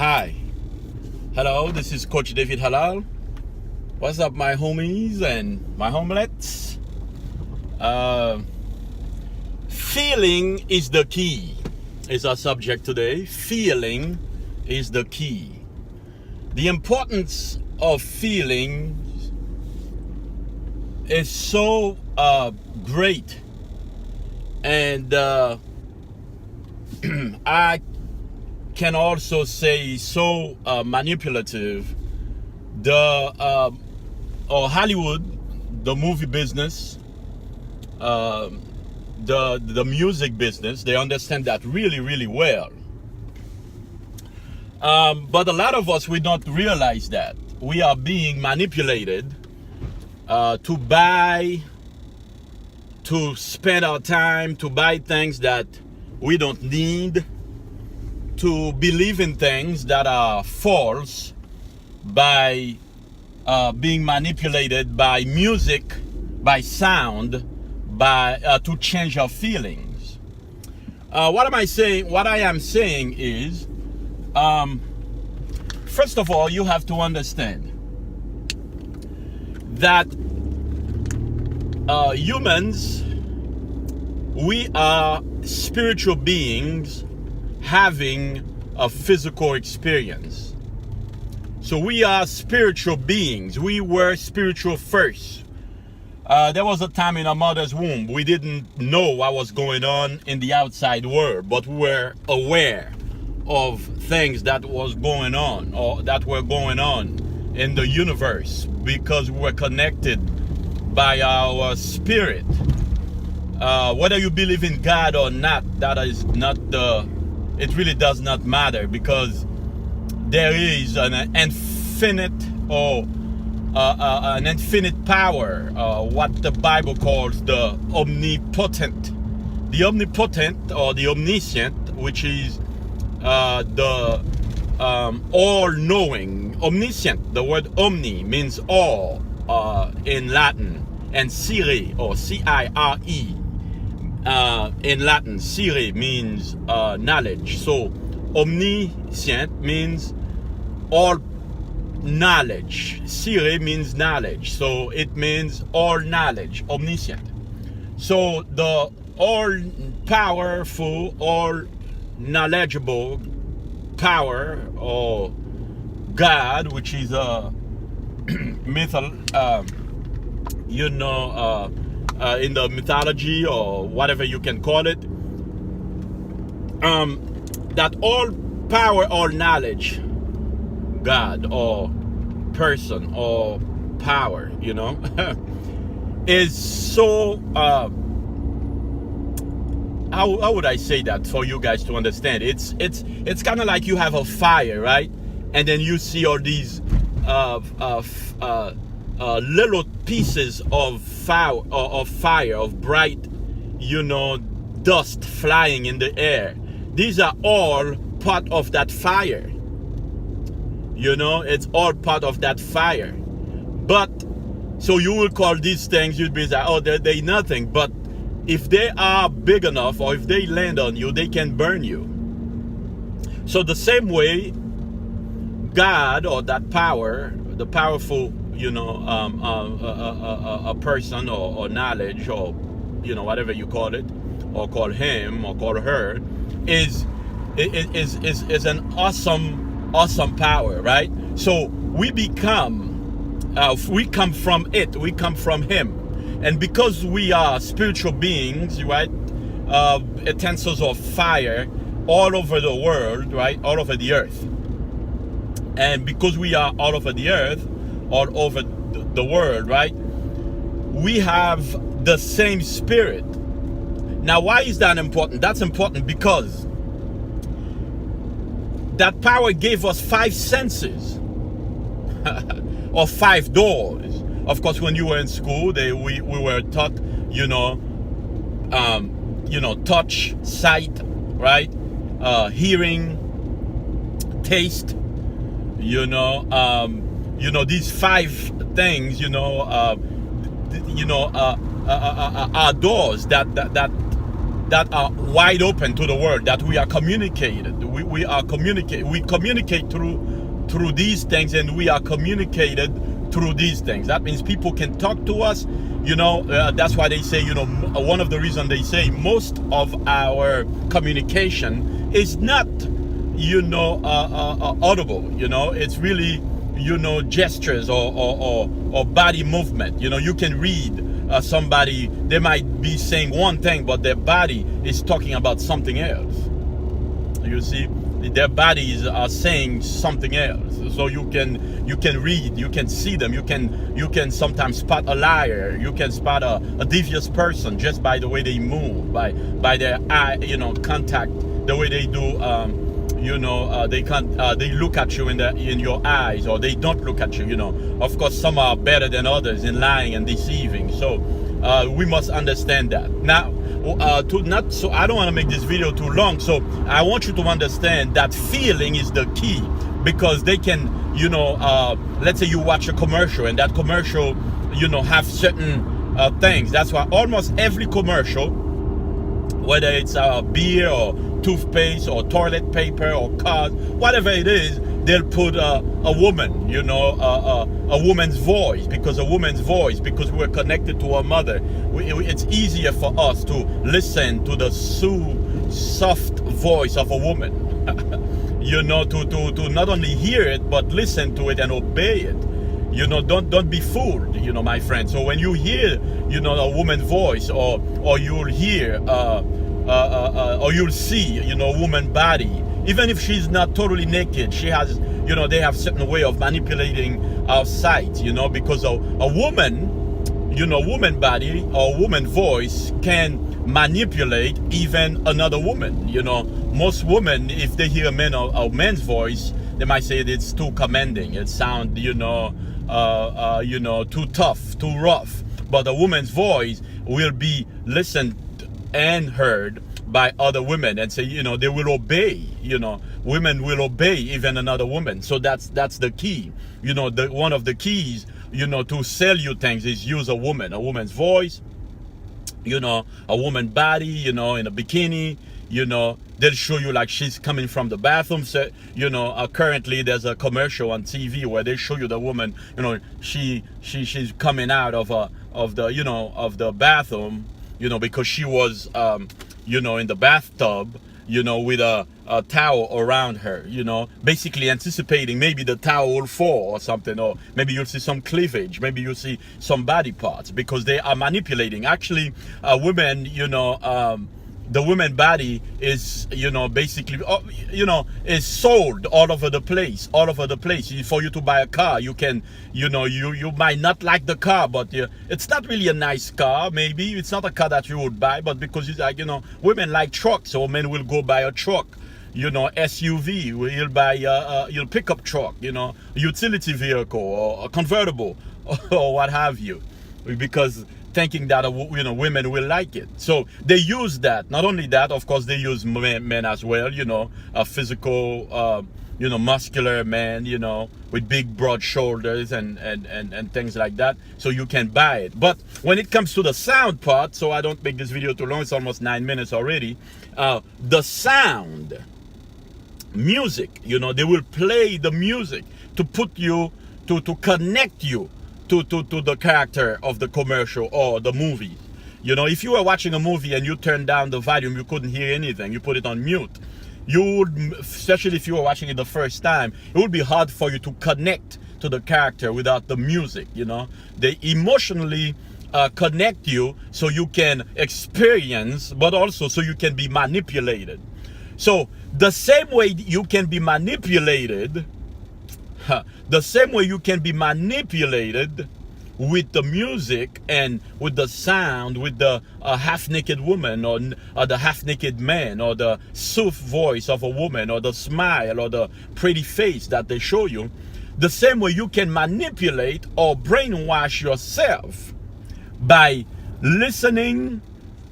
Hi. Hello, this is Coach David Halal. What's up, my homies and my homelets? Feeling is the key, is our subject today. Feeling is the key. The importance of feelings is so great. And I can also say so manipulative. Or Hollywood, the movie business, the music business, they understand that really, really well. But a lot of us, we don't realize that we are being manipulated to buy, to spend our time, to buy things that we don't need, to believe in things that are false, by being manipulated by music, by sound, by to change our feelings. What am I saying? What I am saying is, first of all, you have to understand that humans, we are spiritual beings having a physical experience. So we are spiritual beings. We were spiritual first. There was a time in our mother's womb we didn't know what was going on in the outside world, but we were aware of things that was going on, or that were going on in the universe, because we were connected by our spirit. Whether you believe in God or not, that is not it really does not matter, because there is an infinite an infinite power, what the Bible calls the omnipotent. The omnipotent or the omniscient, which is the all-knowing. Omniscient, the word omni means all in Latin, and Cire, or C-I-R-E, in Latin, Cire means knowledge. So omniscient means all knowledge. Cire means knowledge, so it means all knowledge, omniscient. So the all powerful, all knowledgeable power, or God, which is a in the mythology, or whatever you can call it, that all power, all knowledge, God or person or power, is so how would I say that for you guys to understand? It's kind of like you have a fire, right? And then you see all these little pieces of fire, of bright, dust flying in the air. These are all part of that fire. It's all part of that fire. But so you will call these things, you'd be like, oh, they're nothing. But if they are big enough, or if they land on you, they can burn you. So the same way, God, or that power, the powerful, a person, or knowledge, or whatever you call it, or call him, or call her, is an awesome power, right? So we come from it, we come from him. And because we are spiritual beings, right, utensils of fire all over the world, right, all over the earth. And because we are all over the earth, all over the world, right, we have the same spirit. Now, why is that important? That's important because that power gave us 5 senses, or 5 doors. Of course, when you were in school, we were taught, touch, sight, right, hearing, taste, these 5 things, are doors that are wide open to the world, that we are communicated. we are we communicate through these things, and we are communicated through these things. That means people can talk to us, that's why they say, one of the reasons they say most of our communication is not audible. It's really gestures or body movement. You can read somebody, they might be saying one thing, but their body is talking about something else. You see, their bodies are saying something else. So you can read, you can see them, you can sometimes spot a liar, you can spot a devious person just by the way they move, by their eye, contact, the way they do. They look at you in your eyes, or they don't look at you. Of course, some are better than others in lying and deceiving. So we must understand that. Now, I don't want to make this video too long. So I want you to understand that feeling is the key, because they can, let's say you watch a commercial, and that commercial, have certain things. That's why almost every commercial, whether it's beer or toothpaste or toilet paper or cars, whatever it is, they'll put a woman, a woman's voice, because we're connected to our mother. It's easier for us to listen to the soft voice of a woman, to not only hear it, but listen to it and obey it. Don't be fooled, my friend. So when you hear, a woman's voice, or you'll hear, or you'll see, a woman body, even if she's not totally naked, she has, they have certain way of manipulating our sight, because a woman, woman body or woman voice can manipulate even another woman. Most women, if they hear a man's voice, they might say it's too commanding. It sounds, too tough, too rough. But a woman's voice will be listened and heard by other women, and say, they will obey. Women will obey even another woman. So that's the key. One of the keys, to sell you things is use a woman's voice, a woman body, in a bikini. They'll show you like she's coming from the bathroom. So, currently there's a commercial on TV where they show you the woman, she's coming out of the bathroom, because she was, in the bathtub, with a towel around her, basically anticipating maybe the towel will fall or something, or maybe you'll see some cleavage, maybe you'll see some body parts, because they are manipulating. Actually, women, the woman body is, basically, is sold all over the place. For you to buy a car, you can, you might not like the car, but it's not really a nice car. Maybe it's not a car that you would buy, but because it's like, women like trucks, so men will go buy a truck. SUV, you'll buy a pickup truck, utility vehicle or a convertible or what have you, because thinking that women will like it. So they use that. Not only that, of course, they use men as well, a physical, muscular man, with big broad shoulders and things like that. So you can buy it. But when it comes to the sound part, so I don't make this video too long, it's almost 9 minutes already. The sound, music, they will play the music to put you, to connect you to the character of the commercial or the movie. If you were watching a movie and you turned down the volume, you couldn't hear anything, you put it on mute, you would, especially if you were watching it the first time, it would be hard for you to connect to the character without the music. They emotionally connect you so you can experience, but also so you can be manipulated. So the same way you can be manipulated, with the music and with the sound, with the half-naked woman or the half-naked man, or the soft voice of a woman, or the smile or the pretty face that they show you, the same way you can manipulate or brainwash yourself by listening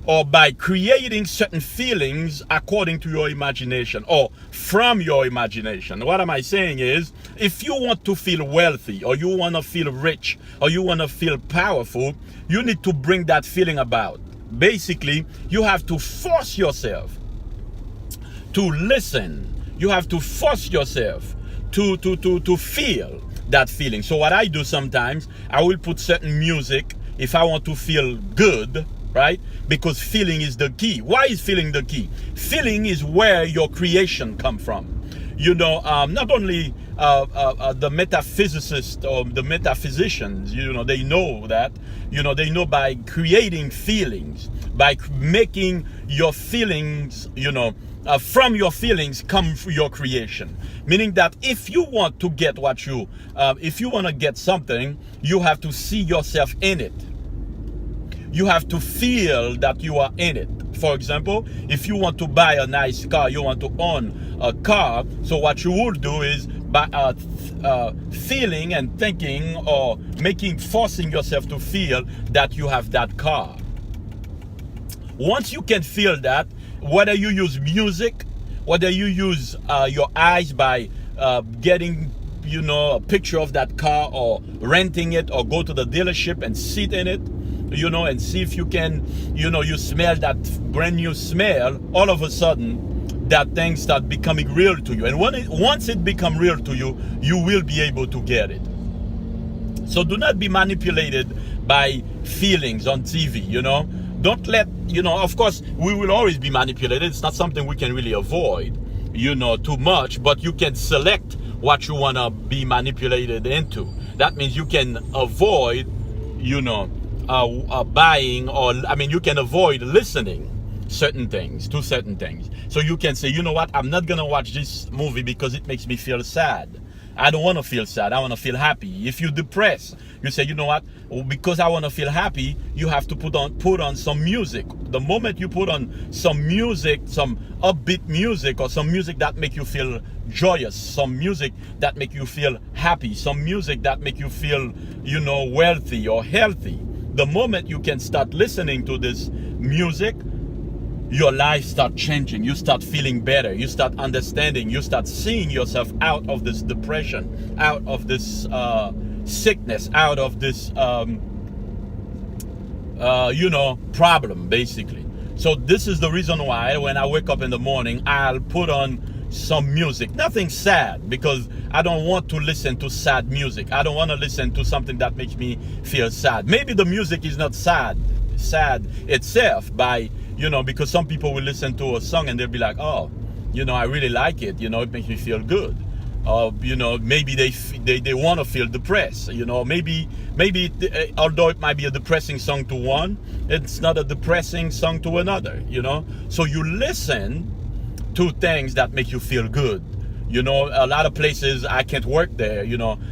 or by creating certain feelings according to your imagination or from your imagination. What am I saying is, if you want to feel wealthy, or you want to feel rich, or you want to feel powerful, you need to bring that feeling about. Basically, you have to force yourself to listen, You have to force yourself to feel that feeling. So what I do sometimes, I will put certain music if I want to feel good, right? Because feeling is the key. Why is feeling the key? Feeling is where your creation come from. Not only the metaphysicists or the metaphysicians, they know that, they know by creating feelings, by making your feelings, from your feelings come your creation. Meaning that if you want to get if you want to get something, you have to see yourself in it. You have to feel that you are in it. For example, if you want to buy a nice car, you want to own a car, so what you will do is by feeling and thinking or forcing yourself to feel that you have that car. Once you can feel that, whether you use music, whether you use your eyes by getting a picture of that car, or renting it, or go to the dealership and sit in it, and see if you can, you smell that brand new smell, all of a sudden that thing start becoming real to you. And once it become real to you, you will be able to get it. So do not be manipulated by feelings on TV, Don't let, of course, we will always be manipulated. It's not something we can really avoid, too much, but you can select what you want to be manipulated into. That means you can avoid, buying, or you can avoid listening to certain things. So you can say, you know what, I'm not gonna watch this movie because it makes me feel sad. I don't want to feel sad, I want to feel happy. If you're depressed, you say, you know what, because I want to feel happy, you have to put on some music. The moment you put on some music, some upbeat music, or some music that make you feel joyous, some music that make you feel happy, some music that make you feel, wealthy or healthy, the moment you can start listening to this music, your life start changing. You start feeling better. You start understanding. You start seeing yourself out of this depression, out of this sickness, out of this problem, basically. So this is the reason why when I wake up in the morning, I'll put on some music. Nothing sad, because I don't want to listen to sad music. I don't want to listen to something that makes me feel sad. Maybe the music is not sad itself, because some people will listen to a song and they'll be like, oh, I really like it, it makes me feel good. Maybe they want to feel depressed. Maybe although it might be a depressing song to one, it's not a depressing song to another. So you listen to things that make you feel good. A lot of places I can't work there.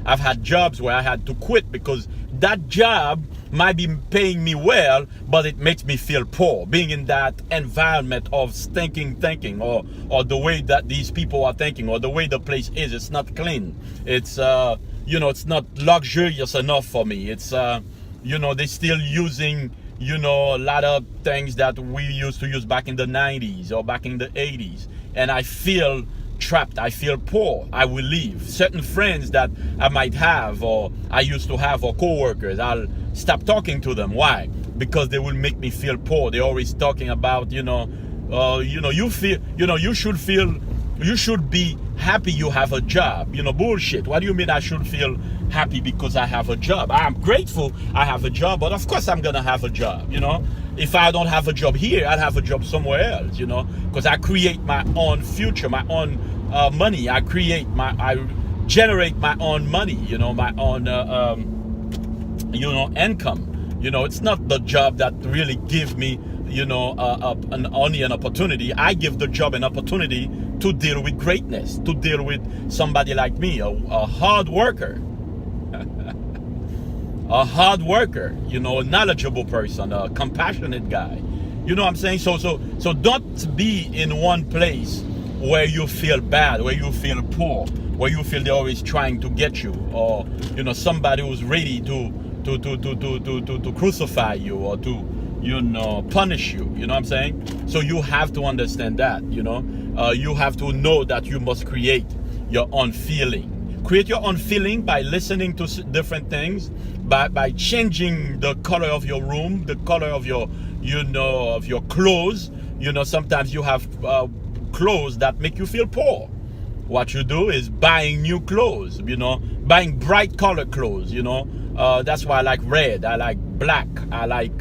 I've had jobs where I had to quit because that job might be paying me well, but it makes me feel poor. Being in that environment of thinking, or the way that these people are thinking, or the way the place is, it's not clean. It's it's not luxurious enough for me. It's they're still using a lot of things that we used to use back in the 90s or back in the 80s, and I feel trapped. I feel poor. I will leave. Certain friends that I might have, or I used to have, or co-workers, I'll stop talking to them. Why? Because they will make me feel poor. They're always talking about, you should be happy you have a job. Bullshit. What do you mean I should feel happy because I have a job? I'm grateful I have a job, but of course I'm gonna have a job. If I don't have a job here, I'd have a job somewhere else, because I create my own future, my own money. I generate my own money, my own, income. It's not the job that really gives me, only an opportunity. I give the job an opportunity to deal with greatness, to deal with somebody like me, a hard worker. A hard worker, a knowledgeable person, a compassionate guy. You know what I'm saying? So don't be in one place where you feel bad, where you feel poor, where you feel they're always trying to get you, or somebody who's ready to crucify you, or to punish you. You know what I'm saying? So you have to understand that. You have to know that you must create your own feeling. Create your own feeling by listening to different things, by changing the color of your room, the color of your, of your clothes. Sometimes you have clothes that make you feel poor. what you do is buying new clothes, buying bright color clothes, that's why I like red, I like black, I like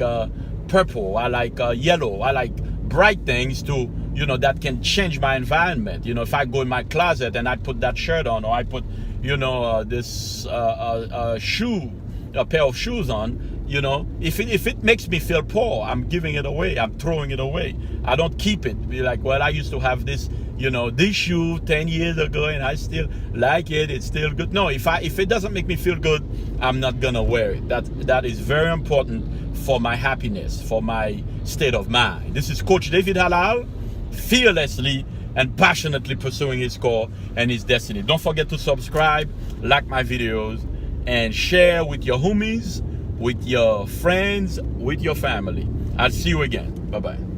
purple, I like yellow, I like bright things to, that can change my environment. If I go in my closet and I put that shirt on, or I put, this shoe, a pair of shoes on, if it makes me feel poor, I'm giving it away, I'm throwing it away. I don't keep it. Be like, well, I used to have this, this shoe 10 years ago and I still like it, it's still good. No, if it doesn't make me feel good, I'm not gonna wear it. That is very important for my happiness, for my state of mind. This is Coach David Halal, fearlessly and passionately pursuing his core and his destiny. Don't forget to subscribe, like my videos, and share with your homies, with your friends, with your family. I'll see you again. Bye-bye.